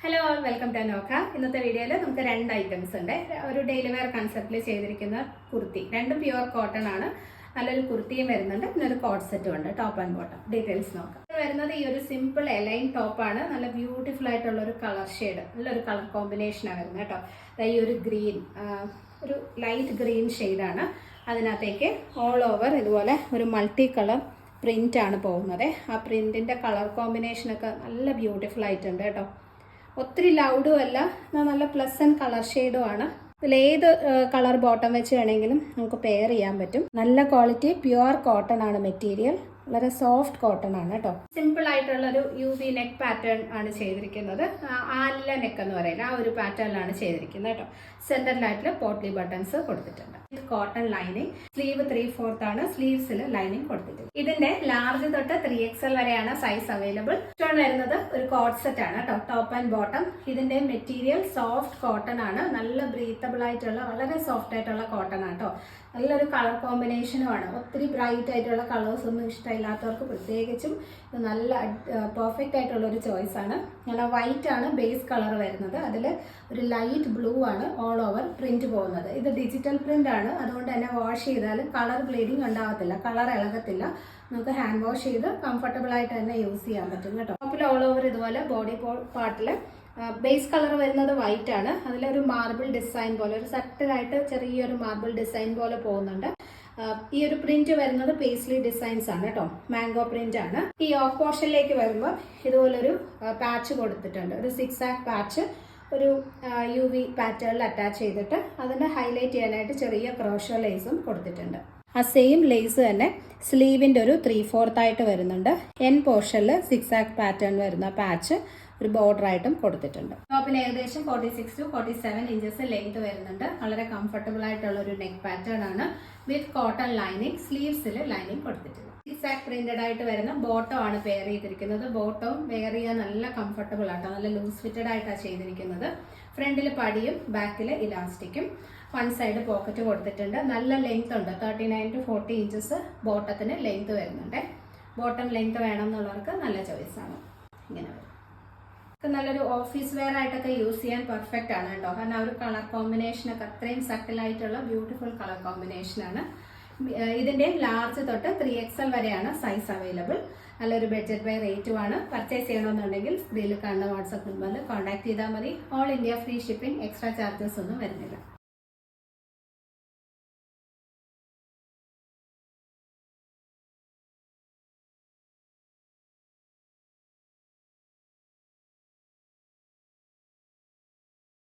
Hello all, welcome to നോക്ക. ഇന്നത്തെ വീഡിയോയിൽ നമുക്ക് രണ്ട് ഐറ്റംസ് ഉണ്ട്. ഒരു ഡെയിലി വെയർ കൺസെപ്റ്റിൽ ചെയ്തിരിക്കുന്ന കുർത്തി, രണ്ടും പ്യുവർ കോട്ടൺ ആണ്. നല്ലൊരു കുർത്തിയും വരുന്നുണ്ട്, പിന്നെ ഒരു കോട്ട് സെറ്റും ഉണ്ട്. ടോപ്പ് ആൻഡ് ബോട്ടം ഡീറ്റെയിൽസ് നോക്കാം. വരുന്നത് ഈ ഒരു സിമ്പിൾ എലൈൻ ടോപ്പാണ്. നല്ല ബ്യൂട്ടിഫുൾ ആയിട്ടുള്ള ഒരു കളർ ഷെയ്ഡ്, നല്ലൊരു കളർ കോമ്പിനേഷനാണ് വരുന്നത് കേട്ടോ. ഈ ഒരു ഗ്രീൻ, ഒരു ലൈറ്റ് ഗ്രീൻ ഷെയ്ഡാണ്. അതിനകത്തേക്ക് ഓൾ ഓവർ ഇതുപോലെ ഒരു മൾട്ടി കളർ പ്രിന്റ് ആണ് പോകുന്നത്. ആ പ്രിന്റിന്റെ കളർ കോമ്പിനേഷനൊക്കെ നല്ല ബ്യൂട്ടിഫുൾ ആയിട്ടുണ്ട് കേട്ടോ. ഒത്തിരി ലൗഡും അല്ല, നല്ല പ്ലസന്റ് കളർ ഷെയ്ഡും ആണ്. ഇതിൽ ഏത് കളർ ബോട്ടം വെച്ച് വേണമെങ്കിലും നമുക്ക് പെയർ ചെയ്യാൻ പറ്റും. നല്ല ക്വാളിറ്റി പ്യുവർ കോട്ടൺ ആണ് മെറ്റീരിയൽ, വളരെ സോഫ്റ്റ് കോട്ടൺ ആണ് കേട്ടോ. സിമ്പിൾ ആയിട്ടുള്ള ഒരു UV നെക്ക് പാറ്റേൺ ആണ് ചെയ്തിരിക്കുന്നത്. ആലില നെക്ക് എന്ന് പറയുന്നത് ആ ഒരു പാറ്റേണിലാണ് ചെയ്തിരിക്കുന്നത് കേട്ടോ. സെന്ററിലായിട്ടുള്ള പോട്ട്ലി ബട്ടൺസ് കൊടുത്തിട്ടുണ്ട്. കോട്ടൺ ലൈനിങ്, സ്ലീവ് 3/4 ആണ്, സ്ലീവ്സിൽ ലൈനിങ് കൊടുത്തിട്ടുണ്ട്. ഇതിന്റെ ലാർജ് തൊട്ട് 3XL വരെയാണ് സൈസ് അവൈലബിൾ. ഇഷ്ടമാണ് വരുന്നത് ഒരു കോട്ട് സെറ്റ് ആണ് കേട്ടോ, ടോപ്പ് ആൻഡ് ബോട്ടം. ഇതിന്റെ മെറ്റീരിയൽ സോഫ്റ്റ് കോട്ടൺ ആണ്, നല്ല ബ്രീത്തബിൾ ആയിട്ടുള്ള വളരെ സോഫ്റ്റ് ആയിട്ടുള്ള കോട്ടൺ ആണ് കേട്ടോ. നല്ലൊരു കളർ കോമ്പിനേഷനും ആണ്. ഒത്തിരി ബ്രൈറ്റ് ആയിട്ടുള്ള കളേഴ്സ് ഒന്നും ഇഷ്ടമില്ലാത്തവർക്ക് പ്രത്യേകിച്ചും ഇത് നല്ല പെർഫെക്റ്റ് ആയിട്ടുള്ള ഒരു ചോയ്സ് ആണ്. നല്ല വൈറ്റ് ആണ് ബേസ് കളർ വരുന്നത്, അതിൽ ഒരു ലൈറ്റ് ബ്ലൂ ആണ് ഓൾ ഓവർ പ്രിന്റ് പോകുന്നത്. ഇത് ഡിജിറ്റൽ പ്രിന്റ് ആണ്, അതുകൊണ്ട് തന്നെ വാഷ് ചെയ്താലും കളർ ബ്ലീഡിങ് ഉണ്ടാകത്തില്ല, കളർ ഇളകത്തില്ല. നമുക്ക് ഹാൻഡ് വാഷ് ചെയ്ത് കംഫർട്ടബിൾ ആയിട്ട് തന്നെ യൂസ് ചെയ്യാൻ പറ്റും കേട്ടോ. ടോപ്പിൽ ഓൾ ഓവർ ഇതുപോലെ ബോഡി പാർട്ടിൽ ബേസ് കളർ വരുന്നത് വൈറ്റ് ആണ്. അതിലൊരു മാർബിൾ ഡിസൈൻ പോലെ, ഒരു സട്ടിലായിട്ട് ചെറിയൊരു മാർബിൾ ഡിസൈൻ പോലെ പോകുന്നുണ്ട്. ഈ ഒരു പ്രിന്റ് വരുന്നത് പേസ്ലി ഡിസൈൻസ് ആണ് കേട്ടോ, മാംഗോ പ്രിന്റ് ആണ്. ഈ ഓഫ് പോർഷനിലേക്ക് വരുമ്പോൾ ഇതുപോലൊരു പാച്ച് കൊടുത്തിട്ടുണ്ട്, ഒരു 6 ആക്ക് പാച്ച് ഒരു UV പാറ്റേണിൽ അറ്റാച്ച് ചെയ്തിട്ട് അതിനെ ഹൈലൈറ്റ് ചെയ്യാനായിട്ട് ചെറിയ ക്രോഷോ ലേസും കൊടുത്തിട്ടുണ്ട്. ആ സെയിം ലേസ് തന്നെ സ്ലീവിന്റെ ഒരു 3/4 ആയിട്ട് വരുന്നുണ്ട്. എൻ പോർഷനിൽ 6 ആക്ക് പാറ്റേൺ വരുന്ന പാച്ച് ഒരു ബോർഡർ ആയിട്ടും കൊടുത്തിട്ടുണ്ട്. ടോപ്പിന് ഏകദേശം 46 to 47 ഇഞ്ചസ് ലെങ്ത് വരുന്നുണ്ട്. വളരെ കംഫർട്ടബിൾ ആയിട്ടുള്ള ഒരു നെക്ക് പാറ്റേൺ ആണ് വിത്ത് കോട്ടൺ ലൈനിങ്. സ്ലീവ്സിൽ ലൈനിങ് കൊടുത്തിട്ടുണ്ട്. 6 ആക്ക് പ്രിന്റഡ് ആയിട്ട് വരുന്ന ബോട്ടം ആണ് പെയർ ചെയ്തിരിക്കുന്നത്. ബോട്ടം വെയർ ചെയ്യാൻ നല്ല കംഫർട്ടബിൾ ആട്ടോ, നല്ല ലൂസ് ഫിറ്റഡ് ആയിട്ടാണ് ചെയ്തിരിക്കുന്നത്. ഫ്രണ്ടിൽ പടിയും ബാക്കിൽ ഇലാസ്റ്റിക്കും, വൺ സൈഡ് പോക്കറ്റ് കൊടുത്തിട്ടുണ്ട്. നല്ല ലെങ്ത് ഉണ്ട്, 39 to 40 ഇഞ്ചസ് ബോട്ടത്തിന് ലെങ്ത് വരുന്നുണ്ട്. ബോട്ടം ലെങ്ത് വേണം എന്നുള്ളവർക്ക് നല്ല ചോയ്സ് ആണ്. ഇങ്ങനെ വരും. നല്ലൊരു ഓഫീസ് വെയർ ആയിട്ടൊക്കെ യൂസ് ചെയ്യാൻ പെർഫെക്റ്റ് ആണ് കേട്ടോ. കാരണം ആ ഒരു കളർ കോമ്പിനേഷനൊക്കെ അത്രയും സട്ടിലായിട്ടുള്ള ബ്യൂട്ടിഫുൾ കളർ കോമ്പിനേഷനാണ്. ഇതിന്റെ ലാർജ് തൊട്ട് 3XL വരെയാണ് സൈസ് അവൈലബിൾ. നല്ലൊരു ബഡ്ജറ്റ് ബൈ റേറ്റുമാണ്. പർച്ചേസ് ചെയ്യണമെന്നുണ്ടെങ്കിൽ സ്ക്രീനിൽ കാണുന്ന വാട്സ്ആപ്പ് നമ്പറിൽ കോൺടാക്ട് ചെയ്താൽ മതി. All India free shipping, extra charges ഒന്നും വരുന്നില്ല.